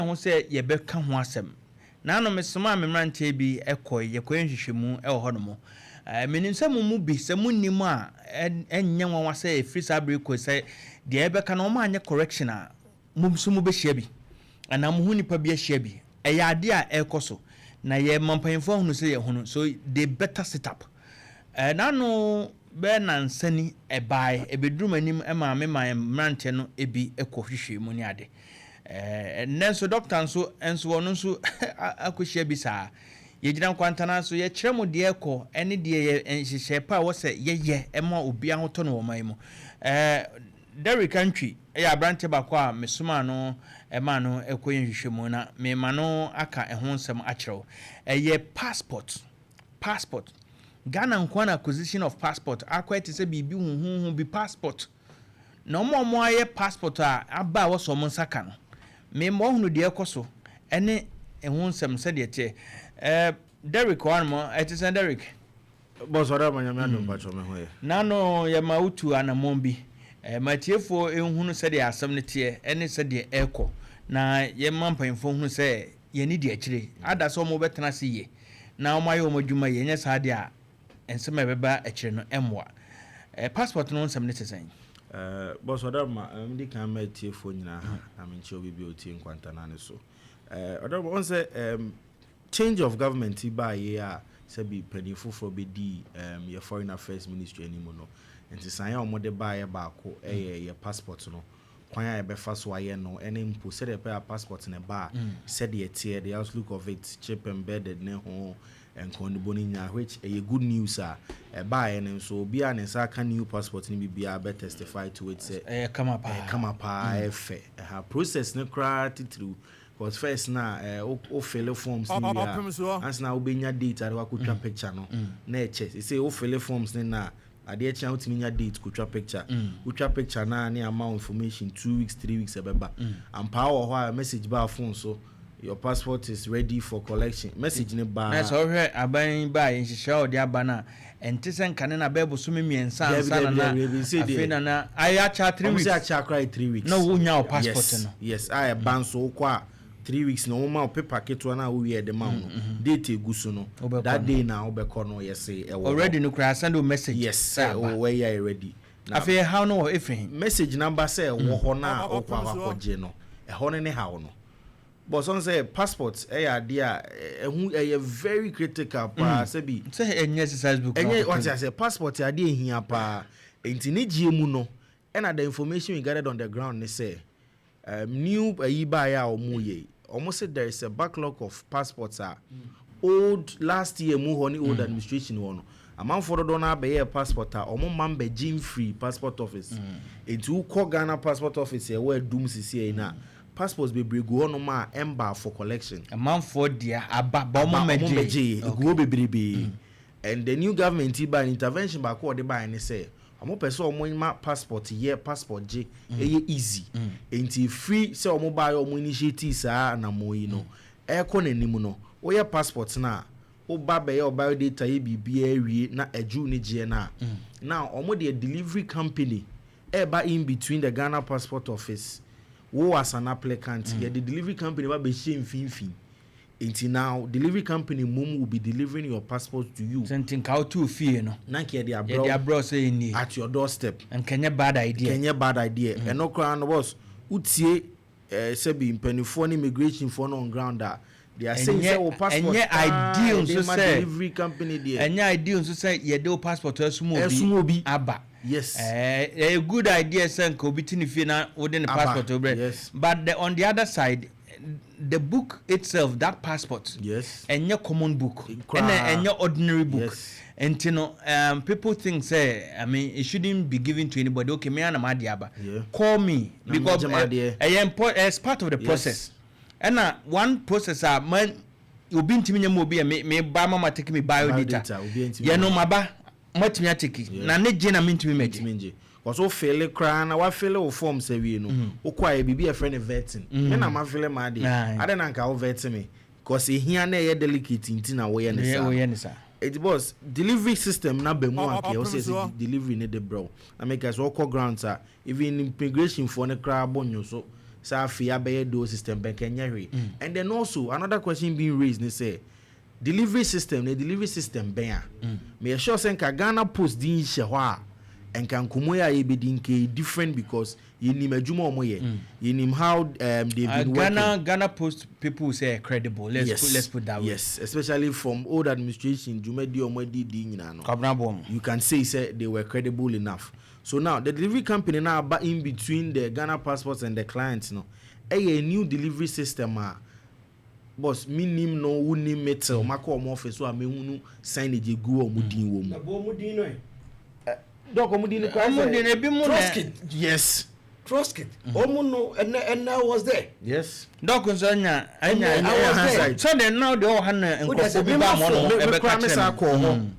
ho say ye beka ho asem na no mesoma memrante bi ekoy ye kwenhwehwemu e wo ho no mo menim se mu bi se munnim a enye nwanwa say free sabre ko say de e beka no ma anye correction a mumsu mu be hia bi ana mu hu nipa bi hia bi e ya ade a ekoso na ye mampanfo hunu say ye hunu so they better set up na no be nansani e bai e bedrum anim e ma me mrante no ebi ekohwehwe mu ni ade nenso doctor nso wono nso akohia bi saa ye gina Nkwantannanso ye kyeremu de eko ene de ye enhyehyɛ pa wo se ye ema obi ahoto no wo man mu Derrick country ya branche bako a mesoma no ema no ekoye nhwehwemu na me ma no aka ehon nsem akyerɛw ye passport Ghana nkwana acquisition of passport akwete se bibi huhu bi passport na omo aye passport a aba wo so mo nsaka no me mo hunu de ekoso ene ehon nsem se de tie Derrick wanmo etisen Derrick boss ora manyame ando pacho me hoye na no ye ma utu anamon bi matiefo ehunu se de asem ne tie ene se de eko na ye mampanfo hunu se ye ni de akire ada so mo betena se ye na o maye o madwuma ye nya sa de a ensem ebeba akire no emwa passport no nsem ne tesen boss ora ma ndi kan matiefo nyina na me nche obi bi oti Nkwantannanso ora mo say change of government by year sabi penifo for be di your foreign affairs ministry anymore no enti san ya omode bae baako your passport no kwan ya be fa so aye no ene mpo se de passport ne ba said ye tie the outlook of it chip embedded ne ho enkon de boni nya which a good news bae ne so obi a ne sa ka new passport ni bibia be testify to it say come up efe process ne kra through. Because first na o fill forms ni ya as na obenya date ari wakotwa picture no na check say o fill forms ni na ade echa utiminya date kotwa picture utwa picture na ni amount information 2 weeks 3 weeks ebeba and power ho message ba phone so your passport is ready for collection message ni ba na so hwe aban ba nhihye o de aba na enti sen kane na bebo so memiensa ansa na afena na aya cha 3 weeks acha cry 3 weeks no wonya o passport no yes I ban so kwa 3 weeks no ma paper keto na wo we the man date eguso no that day na obeko no yes already no cry send a message yes where you ready afi how no everything message number say wo ho na okwa kwaje no ho ne how no but some say passport ya dia ehu very critical pa say enye exercise book enye what I say passport ya dia hia pa enti ne gie mu no and the information we gathered on the ground they say new ayiba ya omuye almost said there is a backlog of passports old last year mu ho ni old administration one amount for do na be passport omo man be gym free passport office etu ko Ghana passport office where doom sisi na passports be brego no ma emba for collection amount for dia aba bomo meje go bebrebe and the new government by intervention ba ko de by ni say omo person omo ma passport ye passport je easy enti free say omo buy omo initiative sa na moyi no e ko nanim no wo ye passport na wo ba be ye buy data ye bibia awie na aju ne je na now omo the delivery company e ba in between the Ghana passport office wo as an applicant ye the delivery company ba be shame finfin. Until now, delivery company mum will be delivering your passport to you. Something how to feel no. Nanke they abroad saying at your doorstep. And Kenya bad idea. And no crown was utie sebi penifone immigration for on ground that they are saying say passport. And ideal so say delivery company there. And ideal so say ye do passport esmo aba. Yes. A good idea say ko bitini fi na within the passport. Yes. But on the other side, the book itself, that passport, yes, and your common book, and your ordinary book, yes. And you know, people think say, I mean, it shouldn't be given to anybody. Okay, me and Amadiaba, call me because I am as part of the process. And one process, man, you been to me, me buy mama take me bio data. Yeah, no, my ba, much me take. Na ne jena mean to me make. Cause o fail cry na wa fail o form say we no o kwa bibi a friend vetting me na ma fail ma dey ade na nka o vet me cause e hia na e delicate nti na wo ye ne sa it was delivery system na be mu ake o say delivery ne de bro na make us all ground sir even immigration for ne cry bonyo so sa afia be do system ben kenyere. And then also another question being raised they say delivery system ben me sure say ka Ghana Post din hye ho a enka nkomo ya ye be din ke different because you nim adwuma omo ye you nim how they've been working. Ghana Post people say credible. Let's put that way. Yes, especially from old administration jumedi omo di nyina no. You can say they were credible enough. So now the delivery company now about in between the Ghana passports and the clients no. A new delivery system boss minim no wuni metal mako omo office so amehunu sign e go omudin wo mu. Na bo omudin no Doc omudin ko omudin ebi mu Trustkit. Yes. Trustkit. Omu no and I was there. Yes. Doc anya I was there. so then now they all han enko bi ba mo no ebe ka chen.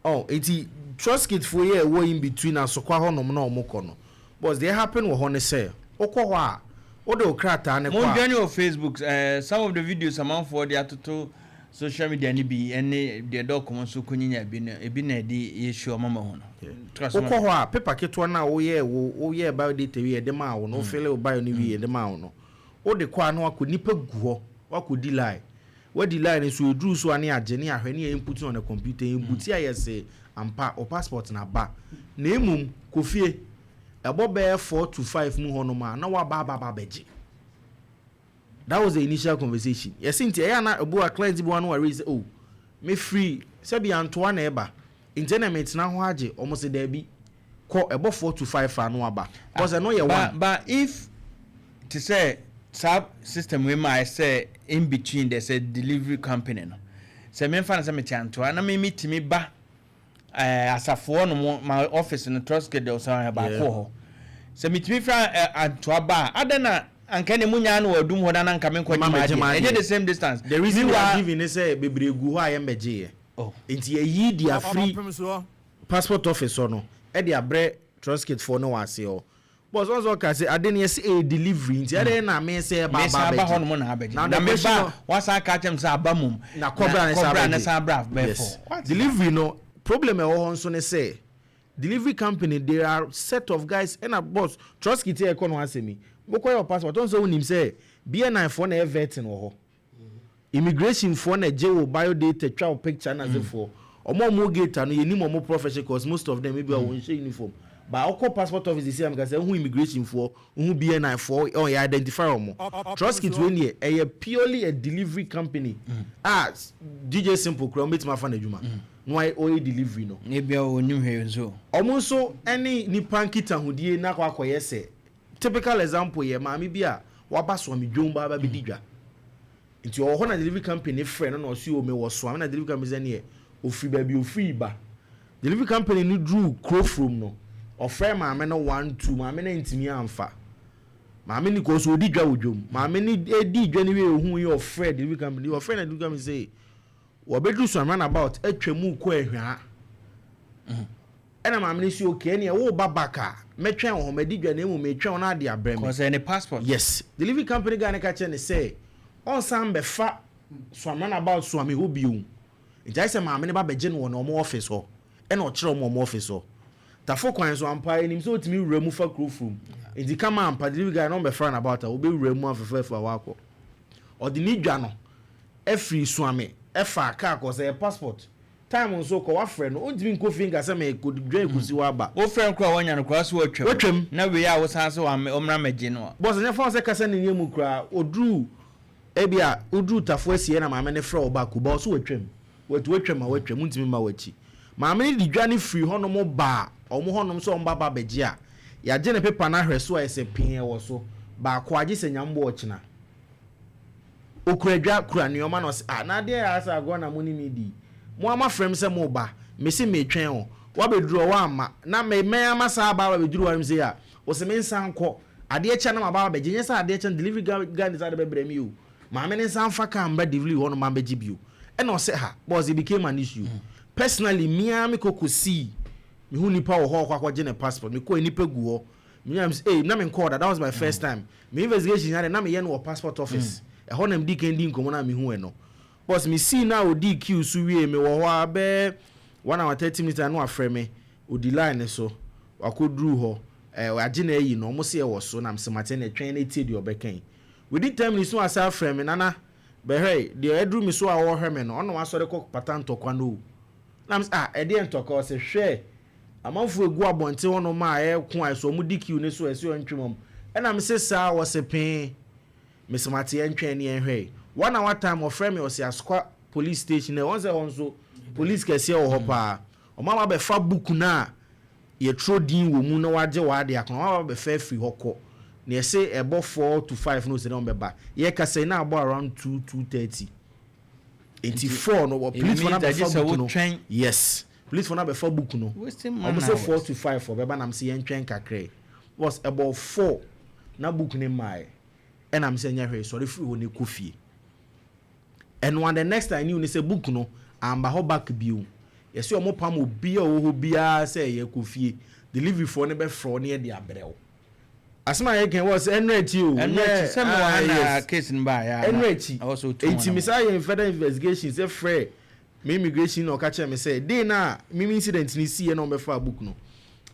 Oh, eti Trustkit for here wo in between asokwa honom na omukọ no. But they happen wo ho ne say okọ ho a o de okrata ne kwa. Mo join your Facebook some of the videos amount for the atoto social media ni bi ene the doc mo so kunyinya bi na ebi na di issue mama ho no. Okọ ho a paper keto na wo ye about data we de ma wo no feel o buy no we de ma wo no. O de kwa no akọ nipa gu ho wakọ lie. We di lie so edru so ane age ne ahwe ne input on the computer input ya say ampa o passport na ba na emum kofie ebo be 4 to 5 mu hono ma na wa ba beji. That was the initial conversation. Yes, Cynthia, ya na ebu a client bi one raise oh me free se bi antoa na eba internet na ho age almost there bi ko ebo 4 to 5 anu aba because I know you one. But if to say sub system we might say in between there's a delivery company no se me fa na se me antoa na me meet me ba asafo no my office in the Trustkit there so ba ko ho se meet me fra antoa ba adana anka ne munya na wadum ho na nka me kwa nyima the same distance. The reason we are giving is say bebregu ho ayembeje oh enti yi dia free passport office no e dia bre Trustkit for no wase o but also ka say ade ne say a delivery enti ade na me say ba ho no na abeje na me ba wasa ka chem say abamum na cobra na sa brave yes. Delivery no problem e ho nso ne say delivery company there are set of guys and a boss Trustkit e ko no asemi boko your passport on so unim say BNI for na vetting wo ho immigration for na je wo biodata twa picture na ze for omo gate no yenim omo professional because most of them maybe won share uniform but okọ passport office say am ka say who immigration for who BNI for on you identify omo Trustkit we ne e purely a delivery company DJ Simple kro meet ma fa na adwuma no I o delivery no e bia onim hwe so omo so any nipa nkita hodie na kwa akoye say typical example ye maami bia waba so mi dwomba ba bididwa nti o ho na delivery company friend no so o me wo so na delivery company zane ofri ba bi ofri ba delivery company ni drew crow from no ofre maame no 1 2 maame na ntimi amfa maame ni ko so odidwa wodwom maame ni edi dwa ni we ohun ye ofre delivery company ofre na delivery company say wo bedru so run about atwamu ko ahwa ena maame ni si okay ne wo babaka metwen ho madidwa na mu metwen na ade abrem because any passport yes delivery company guy na ka che ne say on sam be fa so run about so ame obiu nja say maame ne ba beje no no mo office ho ena o kire mo office ho tafo kwan so ampa enim so otimi wura mu fa krofum enti kama ampa delivery guy no be friend about obe wura mu afefa wako odini dwa no every so ame efa ka ko say passport time nso ko wa frɛ no ontimi nko finger sɛ me ko dwan ko si wa ba o frɛ kra wanya no kra so watwam na we ya wo san so wa omra magye no boss nya fa sɛ kasa ne nyemu kra odru ebia odru tafo asie na maame ne frɛ wo ba ko ba so watwam watwam ontimi ma wachi maame ne di dwane free hono mo ba omo hono so omba ba bagye a ya gye ne paper na hwɛ so a ɛsɛ pin wo so ba ko agye sɛ nyambo ɔkyena okuradwa kura neoma no na de asa go na muni midi mo ama frem se mo ba me se me twen ho wa beduro wa ama na me ama sa ba beduro wa me se ya o se me nsan kɔ ade echa na ma ba be gye sa ade echa delivery guy ni sa de bebrem you ma me nsan fa kan ba delivery ho no ma be gye bio e na o se ha boss it became an issue personally me am kokosi me hu nipa wo ho kwa gye ne passport me ko nipa gu ho me am say na me call that was my first time me investigation na me ye no passport office e ho na me di kan di nkomo na me hu e no boss me see now odi queue so wie me wo ho abe 1 hour 30 minutes no afre me odi line so wakodru ho agye na yi no mo se e wo so na msemate na twen na tie de obekan within 10 minutes no asa frame nana behwe de edru mi so a wo hwe me no ono wasore kọ patanto kwa no na ms e de ntoko se hwe amanfo egu abonte wono ma ko ai so mu dikiu ne so ese ontwemom e na mse sa wo se pen mesemate entwen ne hwe one hour time of frame o se askwa police station e wonse wonso police kese wo hopa o mama be fa book na ye tro din wo mu na waje wade akon mama be fa free hoko na say ebo 4 to 5 no se na be ye kase na abo around 2:30 84 no police for na be fa book no yes police for na be fa book no almost 4 to 5 for be ba na mse ye ntwen kakre was about 4 na book ne mai and I'm saying yeah sorry free woni kofie and when the next I knew ni say book no amba ho back biu yes o mo pam obi a wo bia say ye kofie delivery for ne be fro ne de abrel asma ye can was enreti o enreti say mo na case n ba ya enreti also intimisa ye further investigation say free me immigration no catch me say dey na me incident ni see no be for book no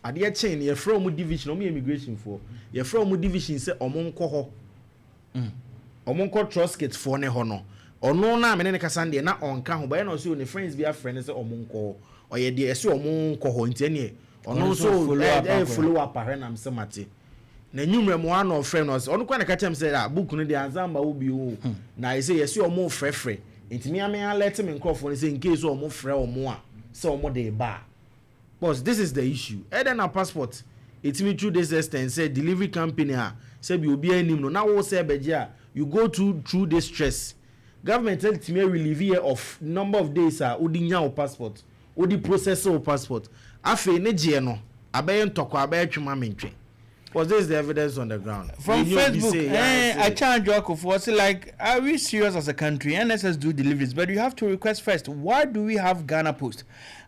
ade chain ye from division no immigration for ye from division say omo nko ho omonko trust kit for ne ho no ono na me ne kasa de na onka ho ba na so ne friends be a friend say omonko oye de ese omonko ho ntene ono so follow up ahwe na msemate na nyumre mo an of friend no ono kwa ne ka chem say book no de anzamba wo bi o na ise yesi omo frefre ntimi ame alert me microphone say in case omo frɛ omo a say omo de ba but this is the issue eden na passport itimi through this extent say delivery company say be obi anim no na wo say beje a you go through this stress government tell me relieve of number of days odi nya o passport odi process o passport afi ne je no abaye ntoko abaye twema mentwe because this is the evidence on the ground from Facebook I charge you for say like are we serious as a country NSS do deliveries but you have to request first why do we have Ghana Post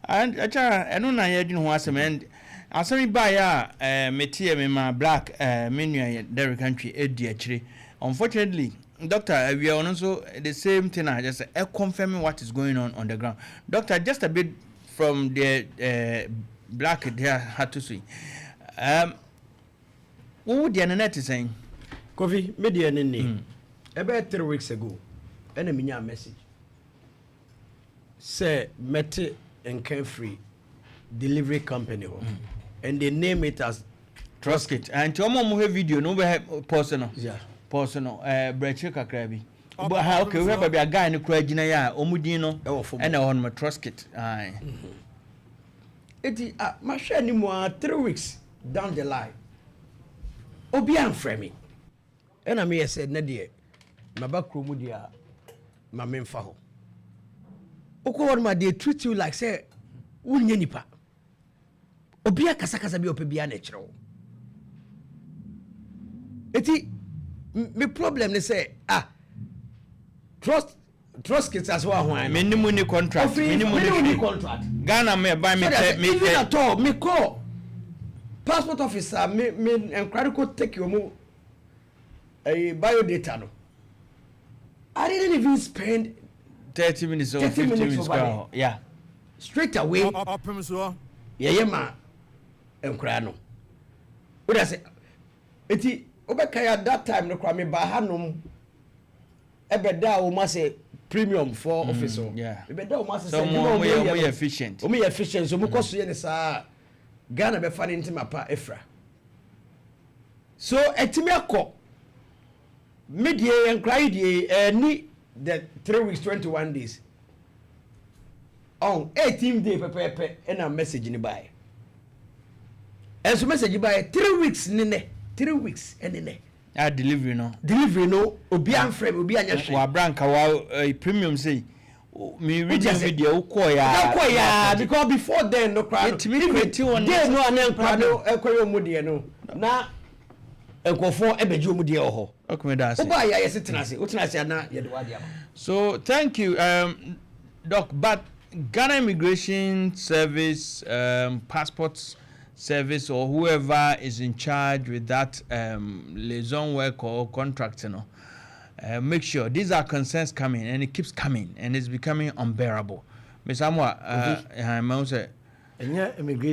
and I know na ye dwun ho asem and asemi ba ya metie me ma black menu the country edi akire unfortunately doctor we are also the same thing I just confirming what is going on the ground doctor just a bit from the black there had to see what would the internet is saying Kofi media nini about 3 weeks ago and a minya message say mete and can free delivery company and they name it as Trustkit and to mo have video no be personal breche kakra bi but how okay we have a guy no kura gina ya omudin no and on my Trustkit ai eti ma hwe ni mo 3 weeks down the line obi am frame and I me said na de ma ba kromu dia ma memfa ho okwo ma they treat you like say wunye nipa obi akasa bi opebia na kire wo eti me problem ne say trust kits as well ho minimum ni contract contract Ghana me buy me even at all me call passport officer me enquiry ko take you mo bio data no I didn't even spend 30 minutes or 50 minutes yeah straight away Opemsuo yeah ma enquiry no what I say eti obeka at that time no kwa me ba hanom ebeda o ma say premium for officer yeah ebeda o ma say so more efficient o me efficient so mo koso ye ne sa Ghana be fa ntima pa efra so etimi akọ media enquiry die ni the 3 weeks 21 days on 18th day pepepe and a message ni buy and so message buy 3 weeks ni 3 weeks and ne delivery no obi am frame obi anya hwe wa branka wa premium say me read video ko ya because before then no crowd it me create one day no an crowd ekwayo mu de no na enkofo ebeji omu de ho okay that's it oba ya yetenase na ye de wade am so thank you doc but Ghana Immigration Service passports service or whoever is in charge with that liaison work or contract, you know, make sure these are concerns coming and it keeps coming and it's becoming unbearable. Ms. Amwa, immigration